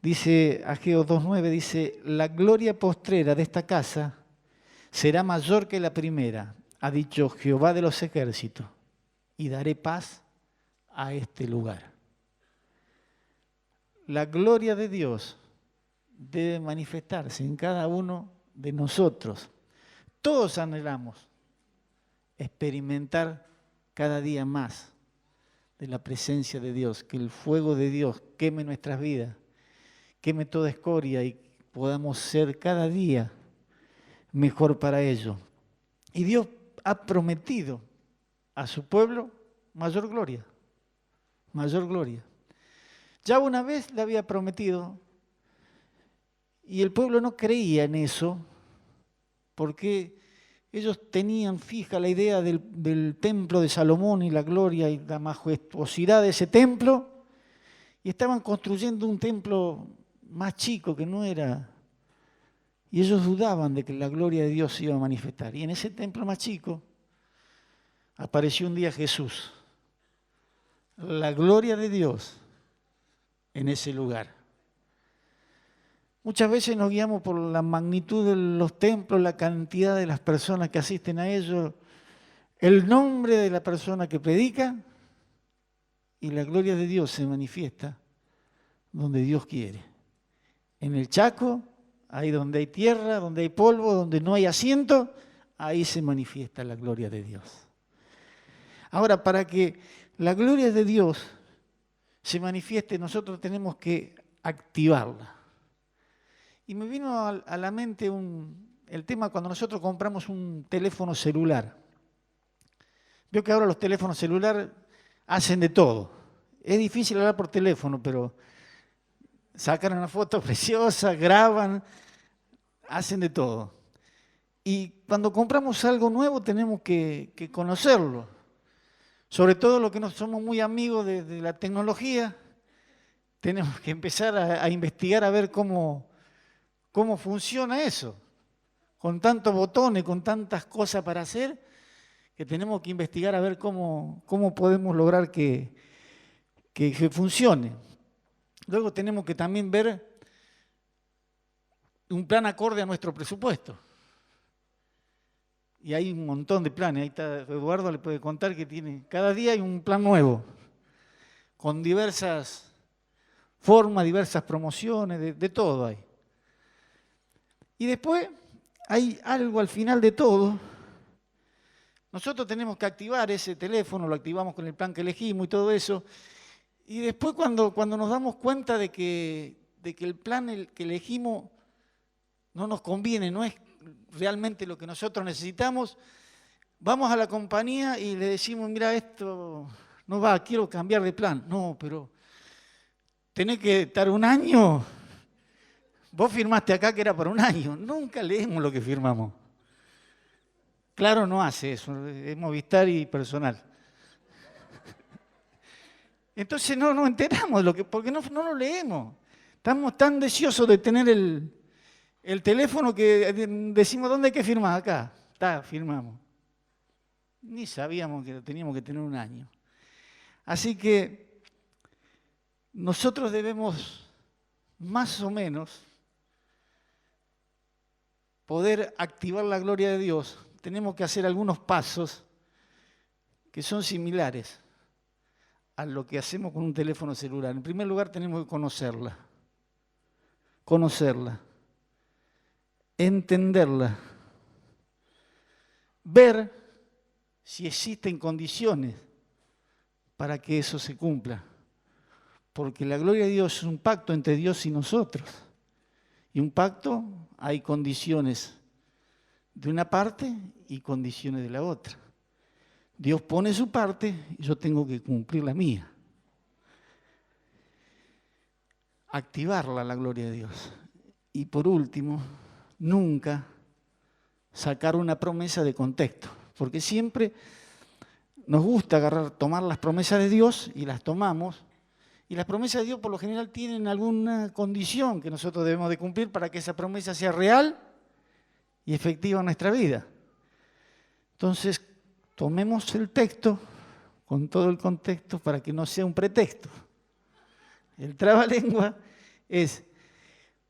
Dice Ageo 2:9, dice, la gloria postrera de esta casa será mayor que la primera, ha dicho Jehová de los ejércitos, y daré paz a este lugar. La gloria de Dios debe manifestarse en cada uno de nosotros. Todos anhelamos experimentar cada día más de la presencia de Dios, que el fuego de Dios queme nuestras vidas, queme toda escoria y podamos ser cada día mejor para ello. Y Dios ha prometido a su pueblo mayor gloria, mayor gloria. Ya una vez le había prometido y el pueblo no creía en eso porque ellos tenían fija la idea del templo de Salomón y la gloria y la majestuosidad de ese templo y estaban construyendo un templo más chico que no era. Y ellos dudaban de que la gloria de Dios se iba a manifestar. Y en ese templo más chico apareció un día Jesús. La gloria de Dios en ese lugar. Muchas veces nos guiamos por la magnitud de los templos, la cantidad de las personas que asisten a ellos, el nombre de la persona que predica, y la gloria de Dios se manifiesta donde Dios quiere. En el Chaco, ahí donde hay tierra, donde hay polvo, donde no hay asiento, ahí se manifiesta la gloria de Dios. Ahora, para que la gloria de Dios se manifieste, nosotros tenemos que activarla. Y me vino a la mente el tema cuando nosotros compramos un teléfono celular. Veo que ahora los teléfonos celulares hacen de todo. Es difícil hablar por teléfono, pero sacan una foto preciosa, graban, hacen de todo. Y cuando compramos algo nuevo tenemos que conocerlo. Sobre todo los que no somos muy amigos de la tecnología, tenemos que empezar a investigar a ver cómo funciona eso. Con tantos botones, con tantas cosas para hacer, que tenemos que investigar a ver cómo podemos lograr que funcione. Luego tenemos que también ver un plan acorde a nuestro presupuesto. Y hay un montón de planes. Ahí está Eduardo, le puede contar que cada día hay un plan nuevo, con diversas formas, diversas promociones, de todo hay. Y después hay algo al final de todo. Nosotros tenemos que activar ese teléfono, lo activamos con el plan que elegimos y todo eso. Y después cuando nos damos cuenta de que el plan que elegimos no nos conviene, no es realmente lo que nosotros necesitamos, vamos a la compañía y le decimos, mira, esto no va, quiero cambiar de plan. No, pero tenés que estar un año. Vos firmaste acá que era para un año. Nunca leemos lo que firmamos. Claro, no hace eso, es Movistar y personal. Entonces no enteramos de porque no lo leemos. Estamos tan deseosos de tener el teléfono que decimos, ¿dónde hay que firmar? Acá. Firmamos. Ni sabíamos que teníamos que tener un año. Así que nosotros debemos, más o menos, poder activar la gloria de Dios. Tenemos que hacer algunos pasos que son similares a lo que hacemos con un teléfono celular. En primer lugar, tenemos que conocerla, entenderla, ver si existen condiciones para que eso se cumpla. Porque la gloria de Dios es un pacto entre Dios y nosotros. Y un pacto, hay condiciones de una parte y condiciones de la otra. Dios pone su parte y yo tengo que cumplir la mía. Activarla, la gloria de Dios. Y por último, nunca sacar una promesa de contexto. Porque siempre nos gusta tomar las promesas de Dios y las tomamos. Y las promesas de Dios por lo general tienen alguna condición que nosotros debemos de cumplir para que esa promesa sea real y efectiva en nuestra vida. Entonces, tomemos el texto con todo el contexto para que no sea un pretexto. El trabalengua es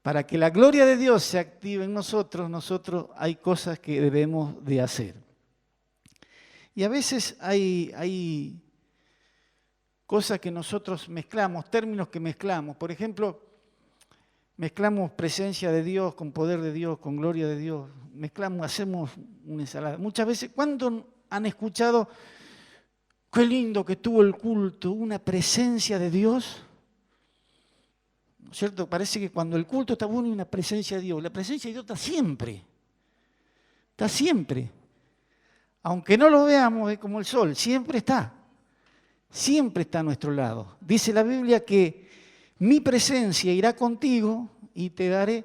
Para que la gloria de Dios se active en nosotros hay cosas que debemos de hacer. Y a veces hay cosas que nosotros mezclamos, términos que mezclamos. Por ejemplo, mezclamos presencia de Dios con poder de Dios, con gloria de Dios. Mezclamos, hacemos una ensalada. Muchas veces, ¿cuándo han escuchado qué lindo que tuvo el culto, una presencia de Dios? ¿No es cierto? Parece que cuando el culto está bueno hay una presencia de Dios. La presencia de Dios está siempre. Está siempre. Aunque no lo veamos, es como el sol, siempre está. Siempre está a nuestro lado. Dice la Biblia que mi presencia irá contigo y te daré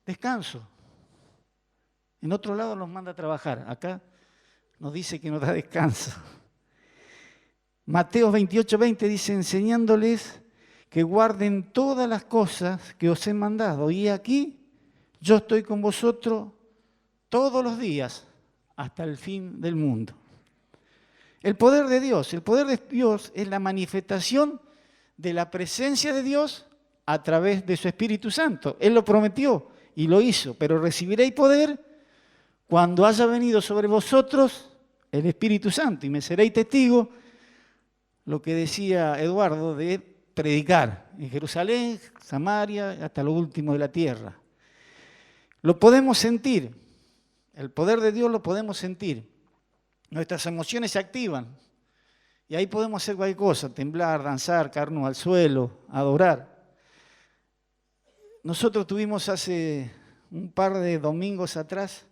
descanso. En otro lado nos manda a trabajar. Acá nos dice que nos da descanso. Mateo 28:20 dice, enseñándoles que guarden todas las cosas que os he mandado. Y aquí yo estoy con vosotros todos los días hasta el fin del mundo. El poder de Dios es la manifestación de la presencia de Dios a través de su Espíritu Santo. Él lo prometió y lo hizo, pero recibiréis poder cuando haya venido sobre vosotros el Espíritu Santo y me seréis testigo, lo que decía Eduardo, de predicar en Jerusalén, Samaria, hasta lo último de la tierra. Lo podemos sentir. El poder de Dios lo podemos sentir. Nuestras emociones se activan y ahí podemos hacer cualquier cosa, temblar, danzar, caernos al suelo, adorar. Nosotros tuvimos hace un par de domingos atrás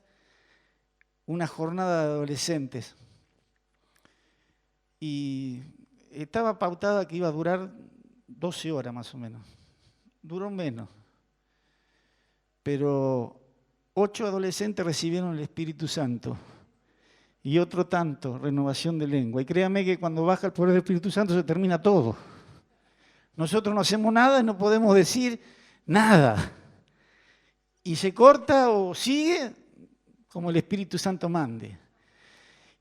una jornada de adolescentes y estaba pautada que iba a durar 12 horas más o menos. Duró menos, pero 8 adolescentes recibieron el Espíritu Santo y otro tanto, renovación de lengua. Y créame que cuando baja el poder del Espíritu Santo se termina todo. Nosotros no hacemos nada y no podemos decir nada. Y se corta o sigue como el Espíritu Santo mande.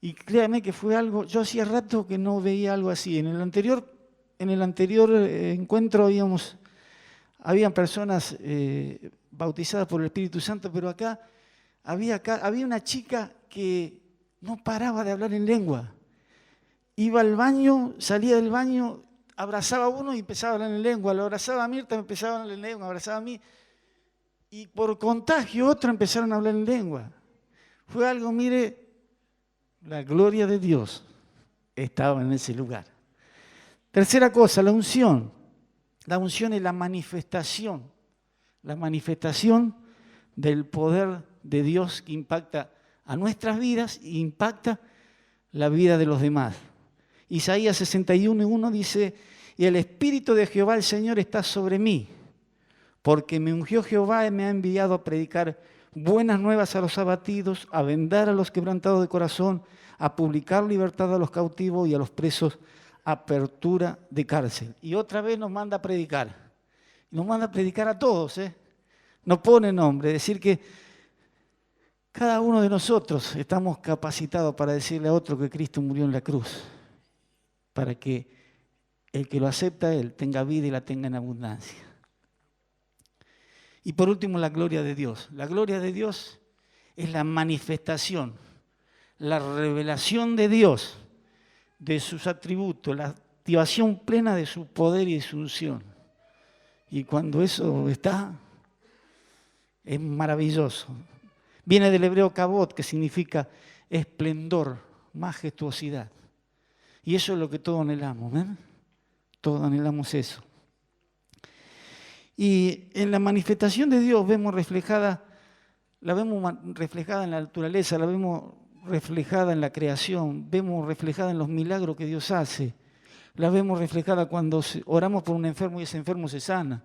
Y créame que fue algo, yo hacía rato que no veía algo así. En el anterior encuentro habían personas bautizadas por el Espíritu Santo, pero acá había una chica que no paraba de hablar en lengua. Iba al baño, salía del baño, abrazaba a uno y empezaba a hablar en lengua. Lo abrazaba a Mirta, empezaba a hablar en lengua, abrazaba a mí. Y por contagio otros empezaron a hablar en lengua. Fue algo, mire, la gloria de Dios estaba en ese lugar. Tercera cosa, la unción. La unción es la manifestación del poder de Dios que impacta a nuestras vidas e impacta la vida de los demás. Isaías 61:1 dice, y el Espíritu de Jehová el Señor está sobre mí, porque me ungió Jehová y me ha enviado a predicar buenas nuevas a los abatidos, a vendar a los quebrantados de corazón, a publicar libertad a los cautivos y a los presos, apertura de cárcel. Y otra vez nos manda a predicar. Nos manda a predicar a todos, No pone nombre, es decir que cada uno de nosotros estamos capacitados para decirle a otro que Cristo murió en la cruz, para que el que lo acepta a Él tenga vida y la tenga en abundancia. Y por último, la gloria de Dios. La gloria de Dios es la manifestación, la revelación de Dios, de sus atributos, la activación plena de su poder y de su unción. Y cuando eso está, es maravilloso. Viene del hebreo kabod, que significa esplendor, majestuosidad. Y eso es lo que todos anhelamos, ¿eh? Todos anhelamos eso. Y en la manifestación de Dios la vemos reflejada en la naturaleza, la vemos reflejada en la creación, vemos reflejada en los milagros que Dios hace, la vemos reflejada cuando oramos por un enfermo y ese enfermo se sana.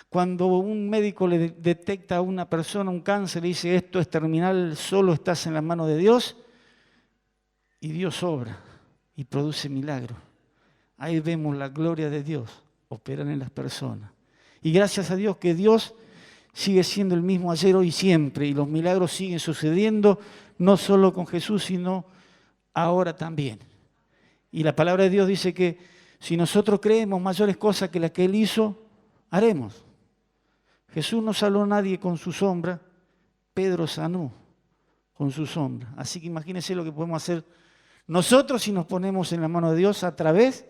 Cuando un médico le detecta a una persona un cáncer y dice esto es terminal, solo estás en las manos de Dios, y Dios obra y produce milagros. Ahí vemos la gloria de Dios operar en las personas. Y gracias a Dios que Dios sigue siendo el mismo ayer, hoy y siempre, y los milagros siguen sucediendo, no solo con Jesús, sino ahora también. Y la palabra de Dios dice que si nosotros creemos mayores cosas que las que Él hizo, haremos. Jesús no sanó a nadie con su sombra, Pedro sanó con su sombra. Así que imagínense lo que podemos hacer nosotros si nos ponemos en la mano de Dios a través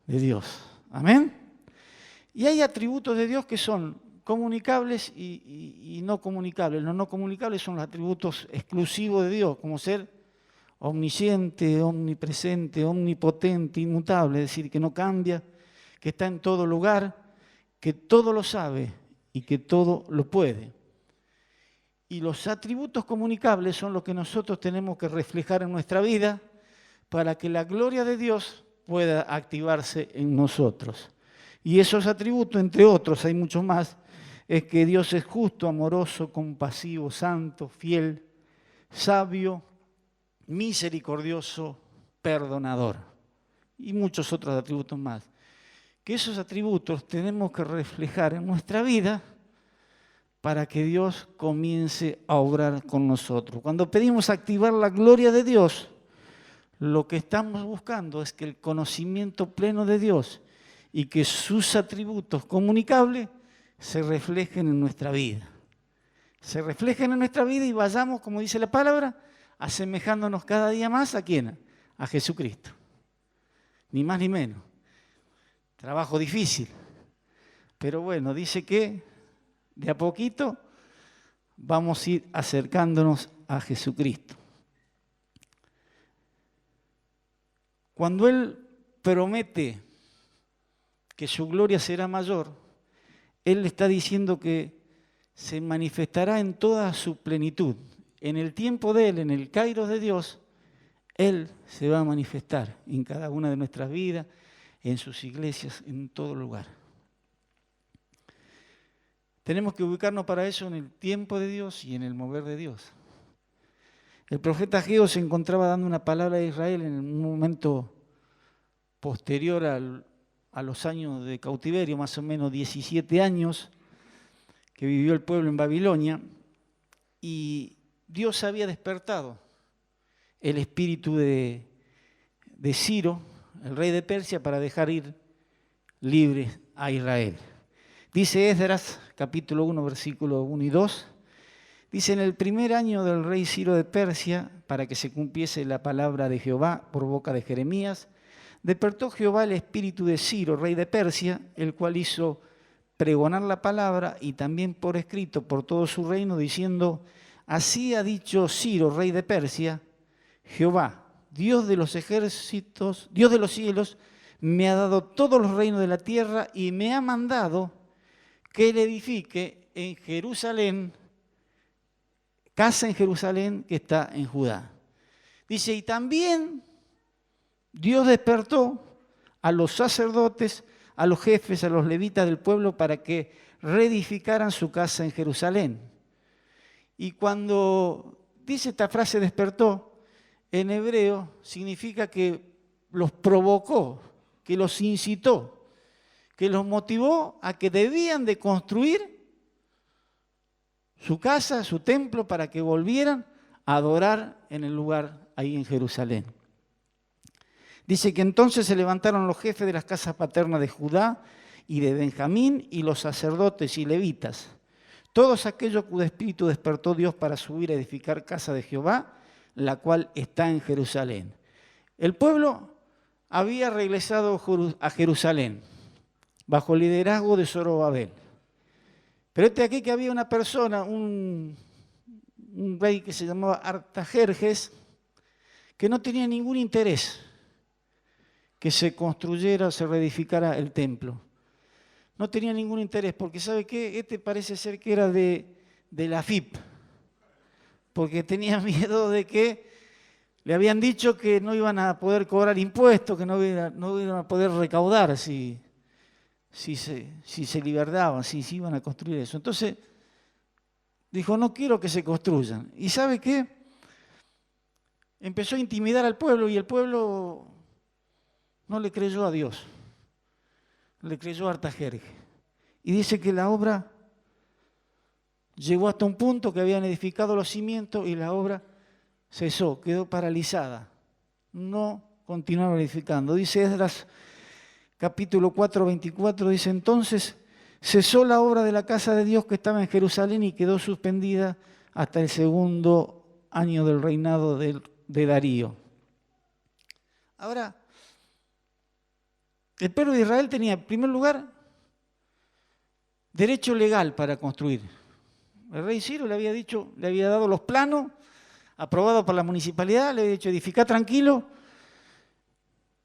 de Dios. Amén. Y hay atributos de Dios que son comunicables y no comunicables. Los no comunicables son los atributos exclusivos de Dios, como ser omnisciente, omnipresente, omnipotente, inmutable, es decir, que no cambia, que está en todo lugar, que todo lo sabe y que todo lo puede. Y los atributos comunicables son los que nosotros tenemos que reflejar en nuestra vida para que la gloria de Dios pueda activarse en nosotros. Y esos atributos, entre otros, hay muchos más, es que Dios es justo, amoroso, compasivo, santo, fiel, sabio, misericordioso, perdonador. Y muchos otros atributos más. Que esos atributos tenemos que reflejar en nuestra vida para que Dios comience a obrar con nosotros. Cuando pedimos activar la gloria de Dios, lo que estamos buscando es que el conocimiento pleno de Dios y que sus atributos comunicables se reflejen en nuestra vida. Se reflejen en nuestra vida y vayamos, como dice la palabra, asemejándonos cada día más ¿a quién? A Jesucristo. Ni más ni menos. Trabajo difícil. Pero bueno, dice que de a poquito vamos a ir acercándonos a Jesucristo. Cuando Él promete que su gloria será mayor, Él está diciendo que se manifestará en toda su plenitud. En el tiempo de Él, en el kairos de Dios, Él se va a manifestar en cada una de nuestras vidas, en sus iglesias, en todo lugar. Tenemos que ubicarnos para eso en el tiempo de Dios y en el mover de Dios. El profeta Ageo se encontraba dando una palabra a Israel en un momento posterior a los años de cautiverio, más o menos 17 años que vivió el pueblo en Babilonia, y Dios había despertado el espíritu de Ciro, el rey de Persia, para dejar ir libre a Israel. Dice Esdras, capítulo 1, versículos 1 y 2, dice: en el primer año del rey Ciro de Persia, para que se cumpliese la palabra de Jehová por boca de Jeremías, despertó Jehová el espíritu de Ciro, rey de Persia, el cual hizo pregonar la palabra y también por escrito por todo su reino, diciendo: así ha dicho Ciro, rey de Persia, Jehová, Dios de los ejércitos, Dios de los cielos, me ha dado todos los reinos de la tierra y me ha mandado que le edifique en Jerusalén, casa en Jerusalén que está en Judá. Dice, y también Dios despertó a los sacerdotes, a los jefes, a los levitas del pueblo para que reedificaran su casa en Jerusalén. Y cuando dice esta frase despertó, en hebreo significa que los provocó, que los incitó, que los motivó a que debían de construir su casa, su templo, para que volvieran a adorar en el lugar ahí en Jerusalén. Dice que entonces se levantaron los jefes de las casas paternas de Judá y de Benjamín y los sacerdotes y levitas, todos aquellos cuyo espíritu despertó Dios para subir a edificar casa de Jehová, la cual está en Jerusalén. El pueblo había regresado a Jerusalén bajo el liderazgo de Zorobabel. Pero aquí que había una persona, un rey que se llamaba Artajerjes, que no tenía ningún interés que se construyera o se reedificara el templo. No tenía ningún interés, porque ¿sabe qué? Parece ser que era de la FIP, porque tenía miedo de que le habían dicho que no iban a poder cobrar impuestos, que no iban a poder recaudar si se libertaban, si iban a construir eso. Entonces dijo, no quiero que se construyan. ¿Y sabe qué? Empezó a intimidar al pueblo y el pueblo no le creyó a Dios, le creyó a Artajerjes. Y dice que la obra llegó hasta un punto que habían edificado los cimientos y la obra cesó, quedó paralizada. No continuaron edificando. Dice Esdras, capítulo 4, 24, dice, entonces cesó la obra de la casa de Dios que estaba en Jerusalén y quedó suspendida hasta el segundo año del reinado de Darío. Ahora, el pueblo de Israel tenía, en primer lugar, derecho legal para construir. El rey Ciro le había dicho, le había dado los planos, aprobados por la municipalidad, le había dicho, edificá tranquilo,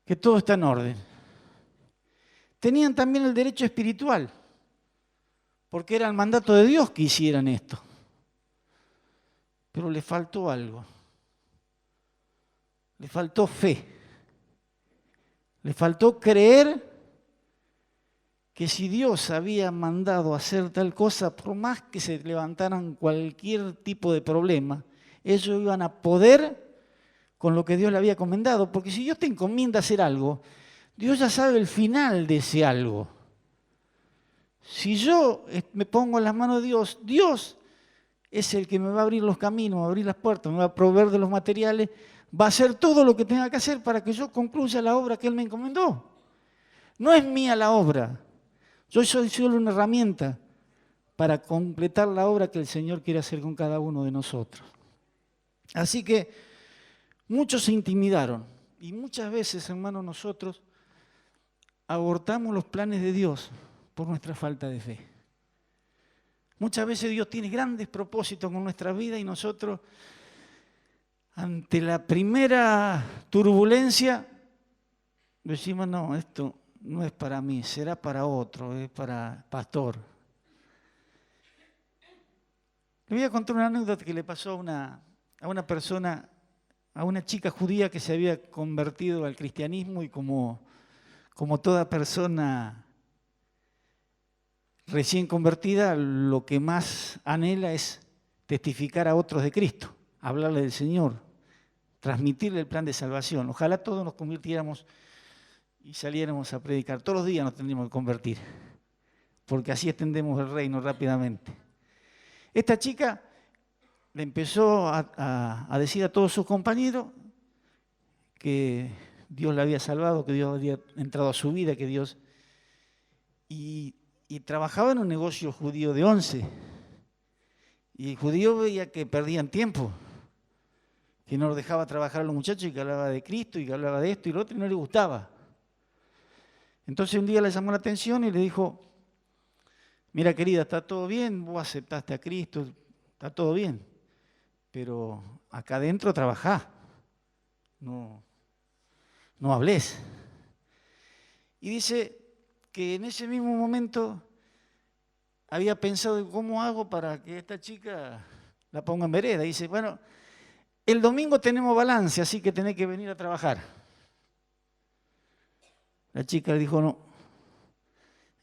que todo está en orden. Tenían también el derecho espiritual, porque era el mandato de Dios que hicieran esto. Pero le faltó algo. Le faltó fe. Le faltó creer que si Dios había mandado hacer tal cosa, por más que se levantaran cualquier tipo de problema, ellos iban a poder con lo que Dios le había encomendado. Porque si Dios te encomienda hacer algo, Dios ya sabe el final de ese algo. Si yo me pongo en las manos de Dios, Dios es el que me va a abrir los caminos, me va a abrir las puertas, me va a proveer de los materiales, va a hacer todo lo que tenga que hacer para que yo concluya la obra que Él me encomendó. No es mía la obra, yo soy solo una herramienta para completar la obra que el Señor quiere hacer con cada uno de nosotros. Así que muchos se intimidaron y muchas veces, hermanos, nosotros abortamos los planes de Dios por nuestra falta de fe. Muchas veces Dios tiene grandes propósitos con nuestra vida y nosotros, ante la primera turbulencia, decimos, no, esto no es para mí, será para otro, es para pastor. Le voy a contar una anécdota que le pasó a una persona, a una chica judía que se había convertido al cristianismo y como toda persona recién convertida, lo que más anhela es testificar a otros de Cristo, hablarle del Señor, transmitirle el plan de salvación. Ojalá todos nos convirtiéramos y saliéramos a predicar. Todos los días nos tendríamos que convertir, porque así extendemos el reino rápidamente. Esta chica le empezó a decir a todos sus compañeros que Dios la había salvado, que Dios había entrado a su vida, que Dios... Y trabajaba en un negocio judío de 11. Y el judío veía que perdían tiempo, que no los dejaba trabajar a los muchachos y que hablaba de Cristo y que hablaba de esto y lo otro y no le gustaba. Entonces un día le llamó la atención y le dijo, mira querida, está todo bien, vos aceptaste a Cristo, está todo bien, pero acá adentro trabajá, no hables. Y dice que en ese mismo momento había pensado cómo hago para que esta chica la ponga en vereda. Y dice, bueno, el domingo tenemos balance, así que tenés que venir a trabajar. La chica le dijo, no,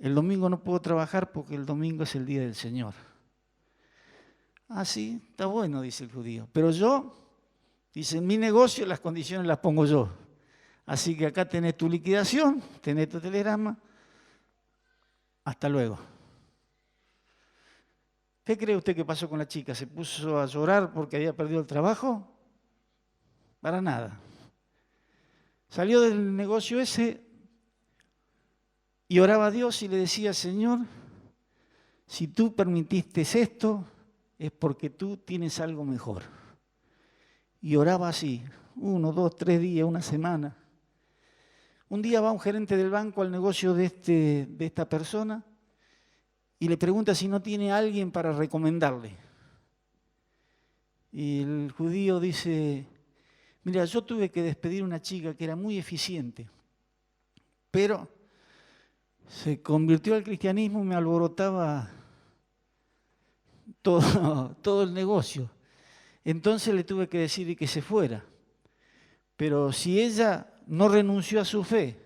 el domingo no puedo trabajar porque el domingo es el día del Señor. Ah, sí, está bueno, dice el judío. Pero yo, dice, en mi negocio las condiciones las pongo yo. Así que acá tenés tu liquidación, tenés tu telegrama. Hasta luego. ¿Qué cree usted que pasó con la chica? ¿Se puso a llorar porque había perdido el trabajo? Para nada. Salió del negocio ese y oraba a Dios y le decía, Señor, si tú permitiste esto, es porque tú tienes algo mejor. Y oraba así, 1, 2, 3 días, una semana. Un día va un gerente del banco al negocio de esta persona y le pregunta si no tiene a alguien para recomendarle. Y el judío dice, mira, yo tuve que despedir a una chica que era muy eficiente, pero se convirtió al cristianismo y me alborotaba todo el negocio. Entonces le tuve que decir que se fuera. Pero si ella no renunció a su fe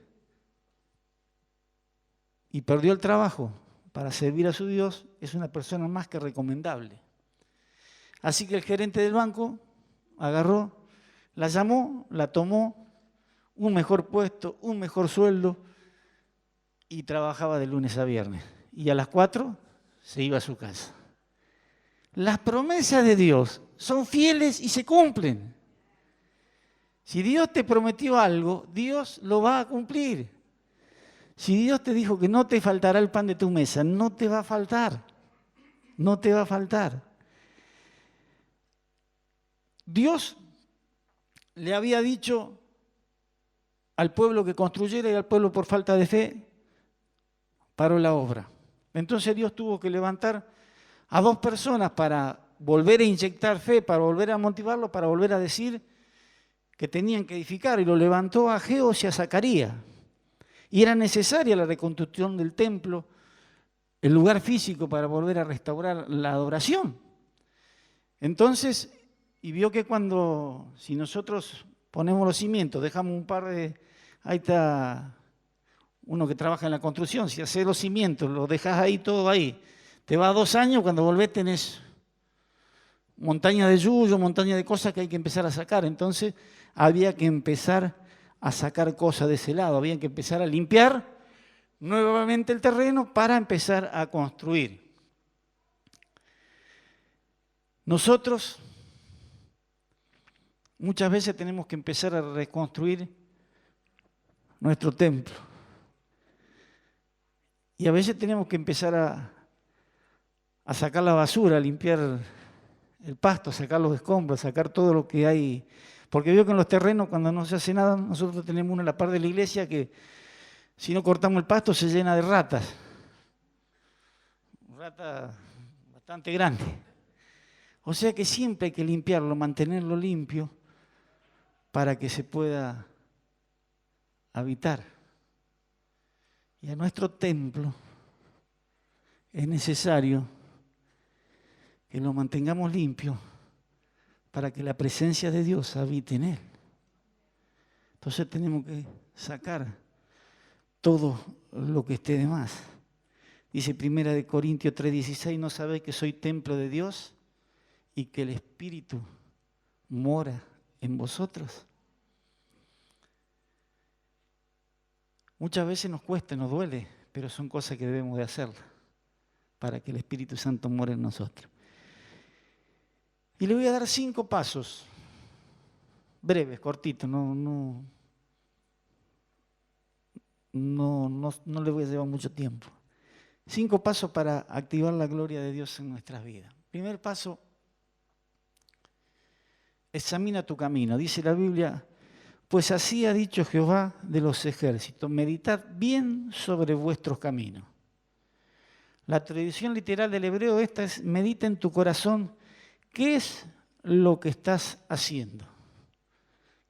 y perdió el trabajo para servir a su Dios, es una persona más que recomendable. Así que el gerente del banco agarró, la llamó, la tomó, un mejor puesto, un mejor sueldo y trabajaba de lunes a viernes. Y a las 4 se iba a su casa. Las promesas de Dios son fieles y se cumplen. Si Dios te prometió algo, Dios lo va a cumplir. Si Dios te dijo que no te faltará el pan de tu mesa, no te va a faltar. No te va a faltar. Dios le había dicho al pueblo que construyera y al pueblo por falta de fe paró la obra. Entonces Dios tuvo que levantar a 2 personas para volver a inyectar fe, para volver a motivarlo, para volver a decir que tenían que edificar. Y lo levantó a Ageo y a Zacarías. Y era necesaria la reconstrucción del templo, el lugar físico para volver a restaurar la adoración. Entonces, y vio que si nosotros ponemos los cimientos, dejamos un par de, ahí está uno que trabaja en la construcción, si haces los cimientos, lo dejas ahí, todo ahí, te va 2 años, cuando volvés tenés montaña de yuyo, montaña de cosas que hay que empezar a sacar. Entonces, había que empezar a sacar cosas de ese lado, había que empezar a limpiar nuevamente el terreno para empezar a construir. Nosotros muchas veces tenemos que empezar a reconstruir nuestro templo. Y a veces tenemos que empezar a sacar la basura, a limpiar el pasto, a sacar los escombros, a sacar todo lo que hay. Porque veo que en los terrenos, cuando no se hace nada, nosotros tenemos uno en la par de la iglesia que si no cortamos el pasto se llena de ratas. Ratas bastante grandes. O sea que siempre hay que limpiarlo, mantenerlo limpio para que se pueda habitar. Y a nuestro templo es necesario que lo mantengamos limpio para que la presencia de Dios habite en él. Entonces tenemos que sacar todo lo que esté de más. Dice 1 Corintios 3:16, ¿no sabéis que soy templo de Dios y que el Espíritu mora en vosotros? Muchas veces nos cuesta, nos duele, pero son cosas que debemos de hacer para que el Espíritu Santo more en nosotros. Y le voy a dar 5 pasos, breves, cortitos, no le voy a llevar mucho tiempo. 5 pasos para activar la gloria de Dios en nuestras vidas. Primer paso, examina tu camino. Dice la Biblia, pues así ha dicho Jehová de los ejércitos, meditad bien sobre vuestros caminos. La traducción literal del hebreo esta es, medita en tu corazón, ¿qué es lo que estás haciendo?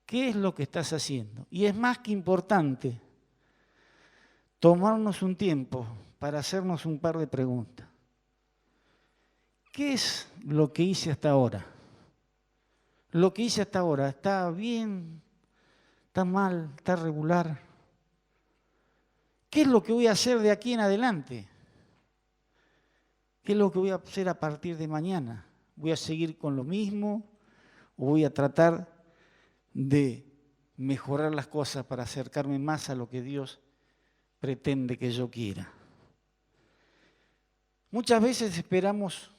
¿Qué es lo que estás haciendo? Y es más que importante tomarnos un tiempo para hacernos un par de preguntas. ¿Qué es lo que hice hasta ahora? Lo que hice hasta ahora, ¿está bien? ¿Está mal? ¿Está regular? ¿Qué es lo que voy a hacer de aquí en adelante? ¿Qué es lo que voy a hacer a partir de mañana? ¿Voy a seguir con lo mismo o voy a tratar de mejorar las cosas para acercarme más a lo que Dios pretende que yo quiera? Muchas veces esperamos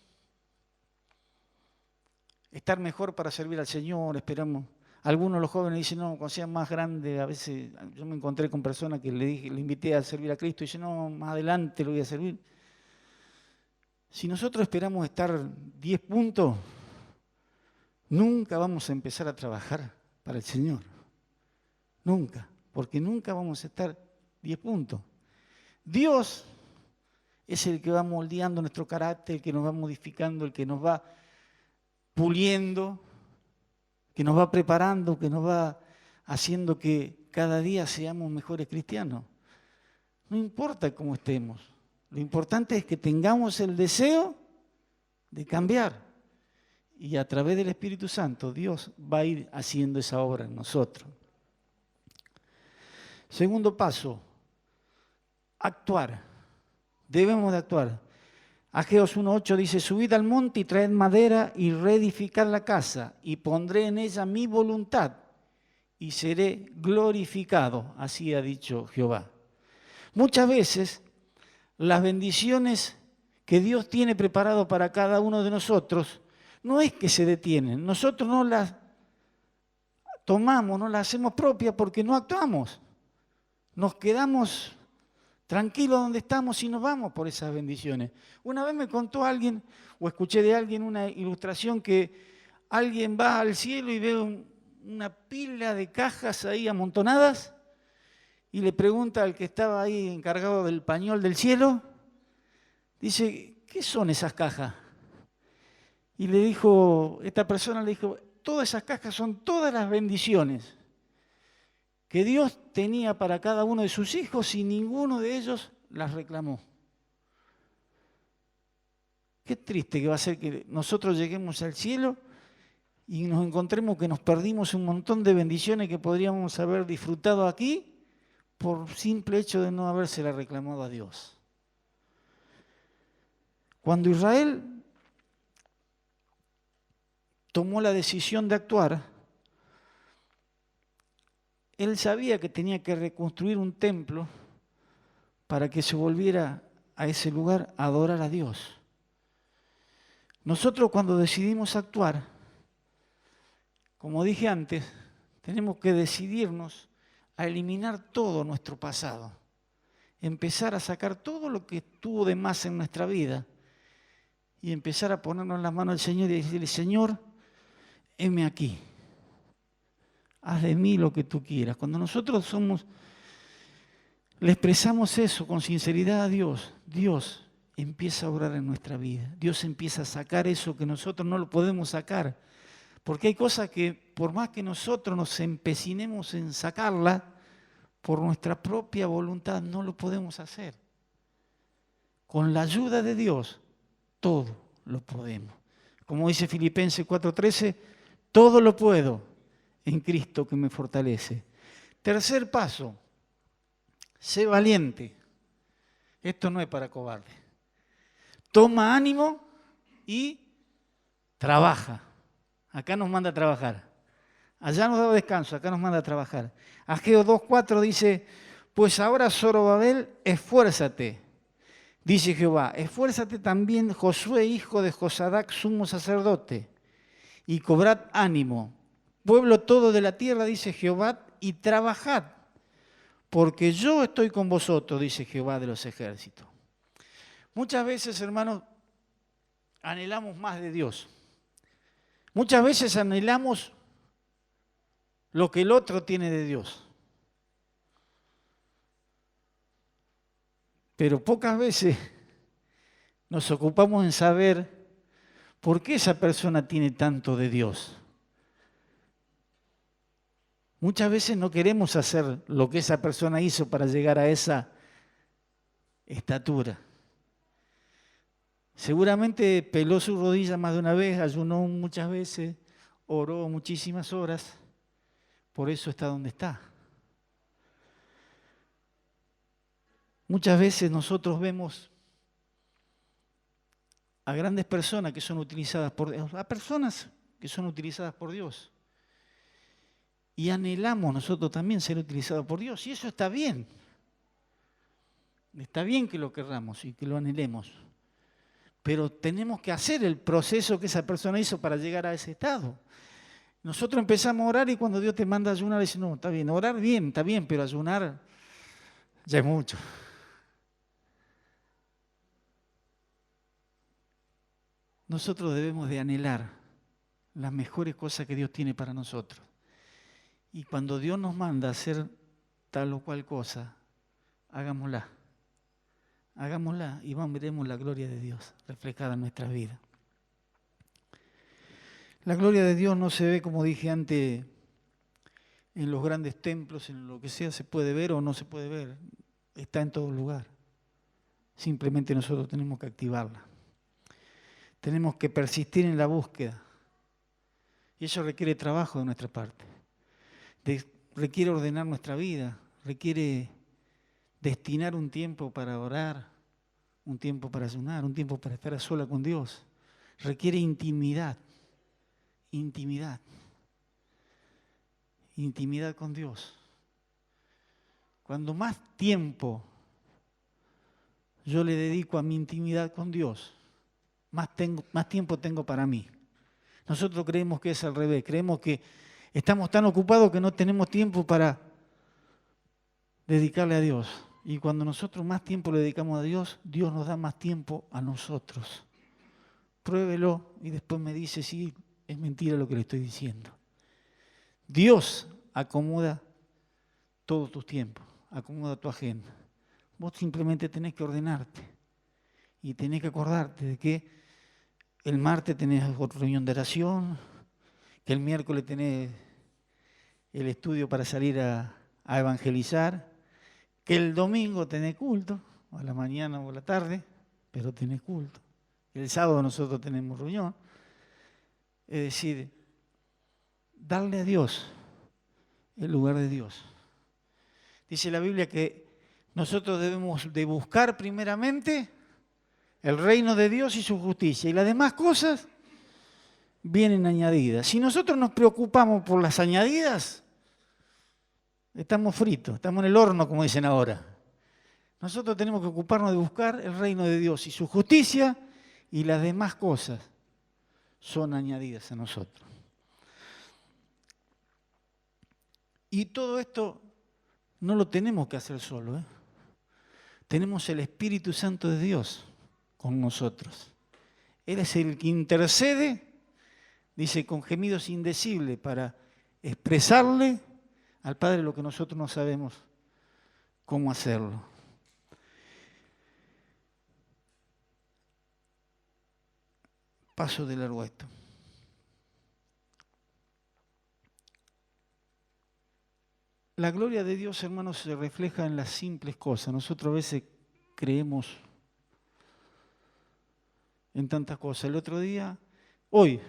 estar mejor para servir al Señor, esperamos. Algunos de los jóvenes dicen, no, cuando sean más grandes, a veces yo me encontré con personas que le invité a servir a Cristo y dicen, no, más adelante lo voy a servir. Si nosotros esperamos estar 10 puntos, nunca vamos a empezar a trabajar para el Señor. Nunca, porque nunca vamos a estar 10 puntos. Dios es el que va moldeando nuestro carácter, el que nos va modificando, el que nos va puliendo, que nos va preparando, que nos va haciendo que cada día seamos mejores cristianos. No importa cómo estemos, lo importante es que tengamos el deseo de cambiar. Y a través del Espíritu Santo Dios va a ir haciendo esa obra en nosotros. Segundo paso, actuar. Debemos de actuar. Ageos 1:8 dice, subid al monte y traed madera y reedificad la casa y pondré en ella mi voluntad y seré glorificado. Así ha dicho Jehová. Muchas veces las bendiciones que Dios tiene preparado para cada uno de nosotros no es que se detienen. Nosotros no las tomamos, no las hacemos propias porque no actuamos. Nos quedamos tranquilos donde estamos y nos vamos por esas bendiciones. Una vez me contó alguien, o escuché de alguien una ilustración que alguien va al cielo y ve una pila de cajas ahí amontonadas y le pregunta al que estaba ahí encargado del pañol del cielo, dice, ¿qué son esas cajas? Y le dijo, esta persona le dijo, todas esas cajas son todas las bendiciones que Dios tenía para cada uno de sus hijos y ninguno de ellos las reclamó. Qué triste que va a ser que nosotros lleguemos al cielo y nos encontremos que nos perdimos un montón de bendiciones que podríamos haber disfrutado aquí por simple hecho de no habérsela reclamado a Dios. Cuando Israel tomó la decisión de actuar, él sabía que tenía que reconstruir un templo para que se volviera a ese lugar a adorar a Dios. Nosotros cuando decidimos actuar, como dije antes, tenemos que decidirnos a eliminar todo nuestro pasado, empezar a sacar todo lo que estuvo de más en nuestra vida y empezar a ponernos en las manos del Señor y decirle, Señor, heme aquí, haz de mí lo que tú quieras. Cuando nosotros le expresamos eso con sinceridad a Dios, Dios empieza a obrar en nuestra vida, Dios empieza a sacar eso que nosotros no lo podemos sacar, porque hay cosas que por más que nosotros nos empecinemos en sacarla, por nuestra propia voluntad no lo podemos hacer. Con la ayuda de Dios, todo lo podemos. Como dice Filipenses 4:13, todo lo puedo en Cristo que me fortalece. Tercer paso, sé valiente. Esto no es para cobardes. Toma ánimo y trabaja. Acá nos manda a trabajar. Allá nos da descanso, acá nos manda a trabajar. Ageo 2:4 dice, pues ahora Zorobabel, esfuérzate, dice Jehová, esfuérzate también Josué, hijo de Josadac, sumo sacerdote, y cobrad ánimo. Pueblo todo de la tierra, dice Jehová, y trabajad, porque yo estoy con vosotros, dice Jehová de los ejércitos. Muchas veces, hermanos, anhelamos más de Dios. Muchas veces anhelamos lo que el otro tiene de Dios. Pero pocas veces nos ocupamos en saber por qué esa persona tiene tanto de Dios. Muchas veces no queremos hacer lo que esa persona hizo para llegar a esa estatura. Seguramente peló su rodilla más de una vez, ayunó muchas veces, oró muchísimas horas, por eso está donde está. Muchas veces nosotros vemos a grandes personas que son utilizadas por Dios, a personas que son utilizadas por Dios. Y anhelamos nosotros también ser utilizados por Dios, y eso está bien. Está bien que lo querramos y que lo anhelemos. Pero tenemos que hacer el proceso que esa persona hizo para llegar a ese estado. Nosotros empezamos a orar y cuando Dios te manda a ayunar, dice, no, está bien, orar bien, está bien, pero ayunar ya es mucho. Nosotros debemos de anhelar las mejores cosas que Dios tiene para nosotros. Y cuando Dios nos manda a hacer tal o cual cosa, hagámosla. Hagámosla y veremos la gloria de Dios reflejada en nuestras vidas. La gloria de Dios no se ve, como dije antes, en los grandes templos, en lo que sea, se puede ver o no se puede ver. Está en todo lugar. Simplemente nosotros tenemos que activarla. Tenemos que persistir en la búsqueda. Y eso requiere trabajo de nuestra parte. Requiere ordenar nuestra vida, requiere destinar un tiempo para orar, un tiempo para ayunar, un tiempo para estar a sola con Dios. Requiere intimidad, intimidad con Dios. Cuando más tiempo yo le dedico a mi intimidad con Dios, más tiempo tengo para mí. Nosotros creemos que es al revés, creemos que estamos tan ocupados que no tenemos tiempo para dedicarle a Dios. Y cuando nosotros más tiempo le dedicamos a Dios, Dios nos da más tiempo a nosotros. Pruébelo y después me dice si es mentira lo que le estoy diciendo. Dios acomoda todos tus tiempos, acomoda tu agenda. Vos simplemente tenés que ordenarte y tenés que acordarte de que el martes tenés otra reunión de oración, que el miércoles tenés el estudio para salir a evangelizar, que el domingo tenés culto, a la mañana o a la tarde, pero tenés culto. El sábado nosotros tenemos reunión. Es decir, darle a Dios el lugar de Dios. Dice la Biblia que nosotros debemos de buscar primeramente el reino de Dios y su justicia, y las demás cosas vienen añadidas. Si nosotros nos preocupamos por las añadidas, estamos fritos, estamos en el horno, como dicen ahora. Nosotros tenemos que ocuparnos de buscar el reino de Dios y su justicia, y las demás cosas son añadidas a nosotros. Y todo esto no lo tenemos que hacer solo, ¿eh? Tenemos el Espíritu Santo de Dios con nosotros. Él es el que intercede, dice, con gemidos indecibles para expresarle al Padre lo que nosotros no sabemos cómo hacerlo. Paso de largo esto. La gloria de Dios, hermanos, se refleja en las simples cosas. Nosotros a veces creemos en tantas cosas. El otro día, hoy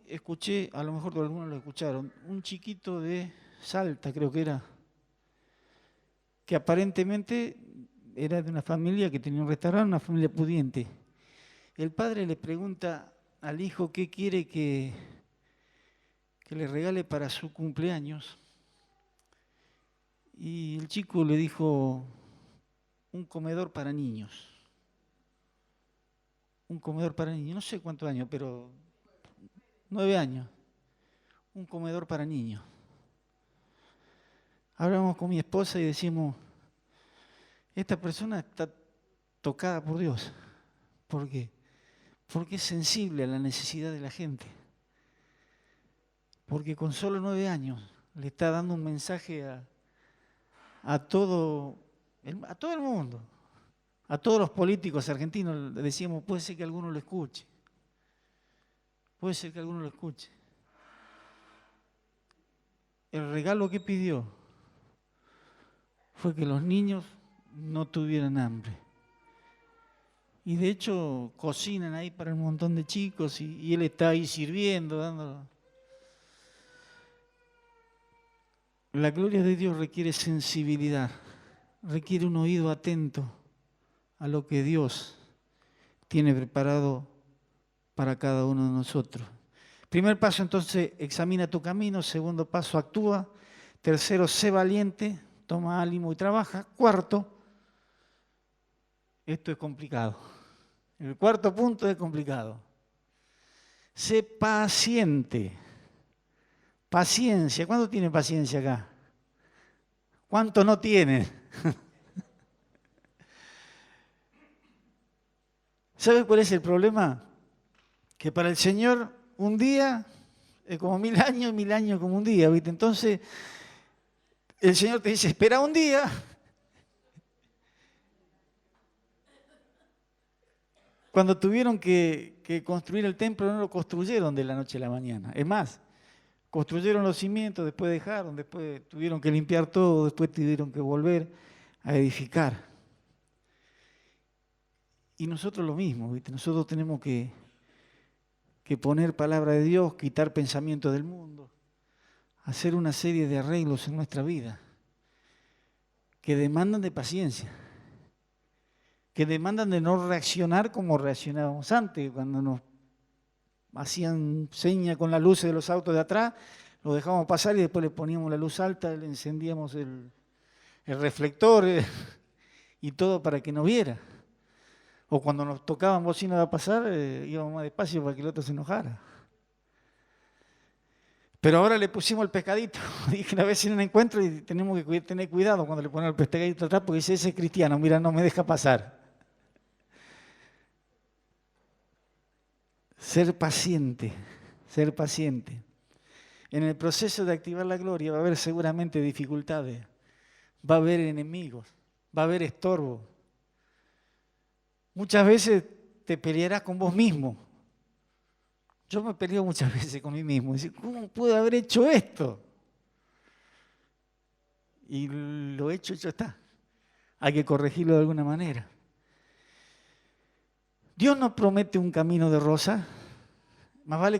escuché, a lo mejor algunos lo escucharon, un chiquito de Salta, creo que era, que aparentemente era de una familia que tenía un restaurante, una familia pudiente. El padre le pregunta al hijo qué quiere que le regale para su cumpleaños. Y el chico le dijo, un comedor para niños. Un comedor para niños, no sé cuántos años, pero 9 años. Un comedor para niños. Hablamos con mi esposa y decimos, esta persona está tocada por Dios. ¿Por qué? Porque es sensible a la necesidad de la gente. Porque con solo 9 años le está dando un mensaje a todo el mundo, a todos los políticos argentinos. Le decíamos, puede ser que alguno lo escuche. Puede ser que alguno lo escuche. El regalo que pidió fue que los niños no tuvieran hambre. Y de hecho cocinan ahí para un montón de chicos y él está ahí sirviendo, dando. La gloria de Dios requiere sensibilidad, requiere un oído atento a lo que Dios tiene preparado para cada uno de nosotros. Primer paso, entonces, examina tu camino. Segundo paso, actúa. Tercero, sé valiente, toma ánimo y trabaja. Cuarto, esto es complicado. El cuarto punto es complicado. Sé paciente. Paciencia. ¿Cuánto tiene paciencia acá? ¿Cuánto no tiene? ¿Sabe cuál es el problema? Que para el Señor un día es como 1000 años, 1000 años como un día, ¿viste? Entonces, el Señor te dice, espera un día. Cuando tuvieron que construir el templo, no lo construyeron de la noche a la mañana. Es más, construyeron los cimientos, después dejaron, después tuvieron que limpiar todo, después tuvieron que volver a edificar. Y nosotros lo mismo, ¿viste? Nosotros tenemos que poner palabra de Dios, quitar pensamientos del mundo, hacer una serie de arreglos en nuestra vida que demandan de paciencia, que demandan de no reaccionar como reaccionábamos antes, cuando nos hacían seña con las luces de los autos de atrás, lo dejábamos pasar y después le poníamos la luz alta, le encendíamos el reflector y todo para que no viera. O cuando nos tocaban bocina a pasar, íbamos más despacio para que el otro se enojara. Pero ahora le pusimos el pescadito. Dije, una vez en un encuentro y tenemos que tener cuidado cuando le ponemos el pescadito atrás porque dice, ese es cristiano, mira, no me deja pasar. Ser paciente, ser paciente. En el proceso de activar la gloria va a haber seguramente dificultades, va a haber enemigos, va a haber estorbo. Muchas veces te pelearás con vos mismo. Yo me peleo muchas veces con mí mismo. Dice, ¿cómo pude haber hecho esto? Y lo hecho está. Hay que corregirlo de alguna manera. Dios no promete un camino de rosa. Más vale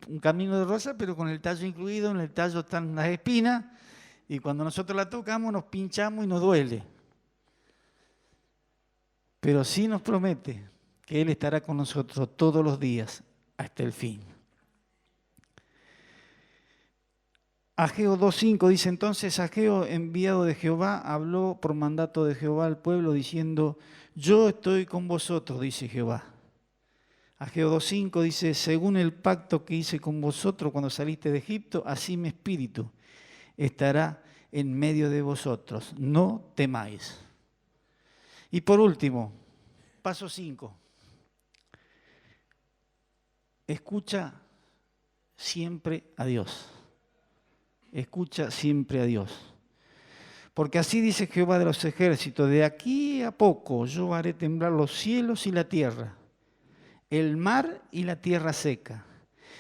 un camino de rosa, pero con el tallo incluido. En el tallo están las espinas. Y cuando nosotros la tocamos, nos pinchamos y nos duele. Pero sí nos promete que Él estará con nosotros todos los días hasta el fin. Ageo 2.5 dice, entonces Ageo, enviado de Jehová, habló por mandato de Jehová al pueblo diciendo, yo estoy con vosotros, dice Jehová. Ageo 2.5 dice, según el pacto que hice con vosotros cuando saliste de Egipto, así mi espíritu estará en medio de vosotros, no temáis. Y por último, paso 5. Escucha siempre a Dios. Escucha siempre a Dios. Porque así dice Jehová de los ejércitos, de aquí a poco yo haré temblar los cielos y la tierra, el mar y la tierra seca,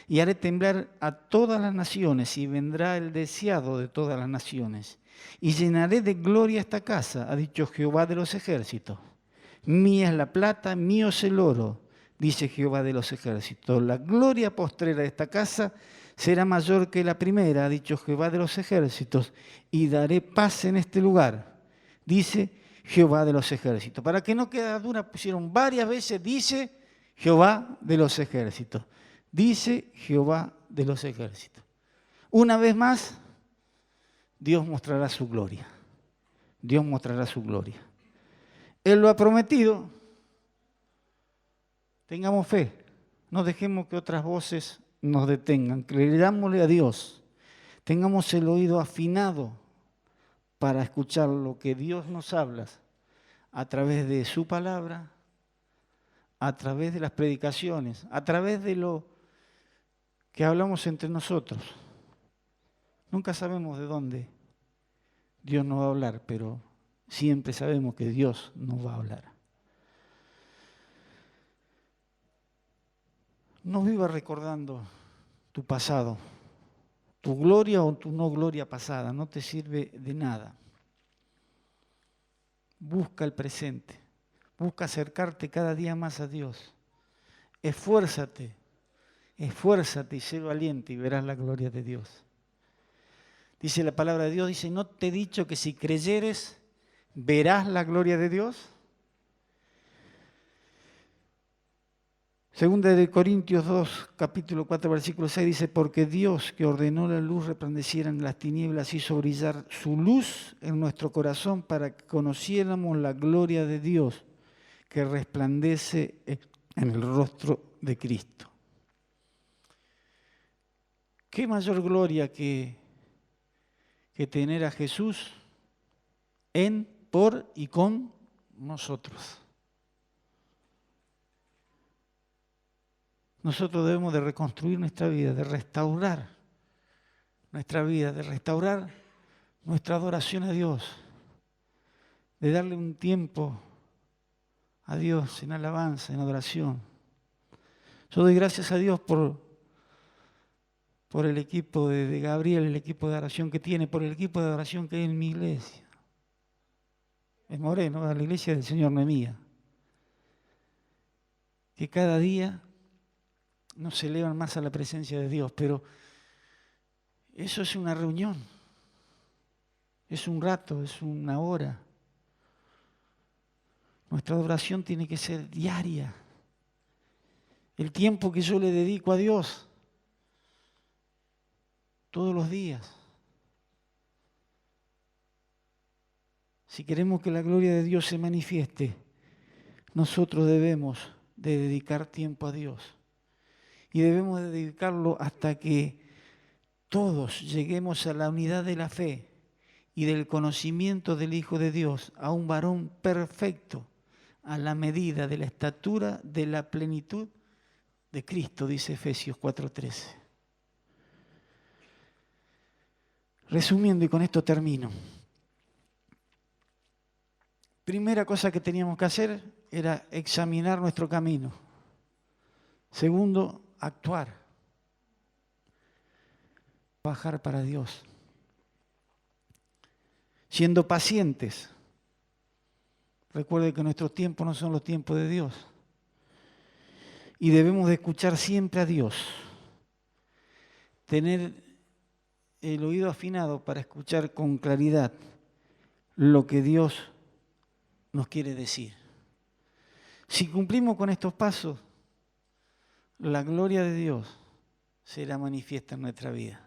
y haré temblar a todas las naciones, y vendrá el deseado de todas las naciones, y llenaré de gloria esta casa, ha dicho Jehová de los ejércitos. Mía es la plata, mío es el oro, dice Jehová de los ejércitos. La gloria postrera de esta casa será mayor que la primera, ha dicho Jehová de los ejércitos, y daré paz en este lugar, dice Jehová de los ejércitos. Para que no quede duda, pusieron varias veces, dice Jehová de los ejércitos. Dice Jehová de los ejércitos. Una vez más, Dios mostrará su gloria. Dios mostrará su gloria. Él lo ha prometido. Tengamos fe. No dejemos que otras voces nos detengan. Creámosle a Dios. Tengamos el oído afinado para escuchar lo que Dios nos habla a través de su palabra, a través de las predicaciones, a través de lo que hablamos entre nosotros. Nunca sabemos de dónde Dios nos va a hablar, pero siempre sabemos que Dios nos va a hablar. No vivas recordando tu pasado, tu gloria o tu no gloria pasada, no te sirve de nada. Busca el presente, busca acercarte cada día más a Dios. Esfuérzate y sé valiente y verás la gloria de Dios. Dice la palabra de Dios, dice, ¿no te he dicho que si creyeres verás la gloria de Dios? Segunda de Corintios 2, capítulo 4, versículo 6 dice, porque Dios que ordenó la luz resplandeciera en las tinieblas hizo brillar su luz en nuestro corazón para que conociéramos la gloria de Dios que resplandece en el rostro de Cristo. ¿Qué mayor gloria que tener a Jesús en, por y con nosotros? Nosotros debemos de reconstruir nuestra vida, de restaurar nuestra vida, de restaurar nuestra adoración a Dios, de darle un tiempo a Dios en alabanza, en adoración. Yo doy gracias a Dios por el equipo de Gabriel, el equipo de adoración que tiene, por el equipo de adoración que hay en mi iglesia. Es Moreno, la iglesia del Señor no es mía. Que cada día nos elevan más a la presencia de Dios, pero eso es una reunión, es un rato, es una hora. Nuestra adoración tiene que ser diaria. El tiempo que yo le dedico a Dios, todos los días. Si queremos que la gloria de Dios se manifieste, nosotros debemos de dedicar tiempo a Dios. Y debemos de dedicarlo hasta que todos lleguemos a la unidad de la fe y del conocimiento del Hijo de Dios, a un varón perfecto, a la medida de la estatura de la plenitud de Cristo, dice Efesios 4:13. Resumiendo, y con esto termino. Primera cosa que teníamos que hacer era examinar nuestro camino. Segundo, actuar. Trabajar para Dios. Siendo pacientes. Recuerde que nuestros tiempos no son los tiempos de Dios. Y debemos de escuchar siempre a Dios. Tener el oído afinado para escuchar con claridad lo que Dios nos quiere decir. Si cumplimos con estos pasos, la gloria de Dios será manifiesta en nuestra vida.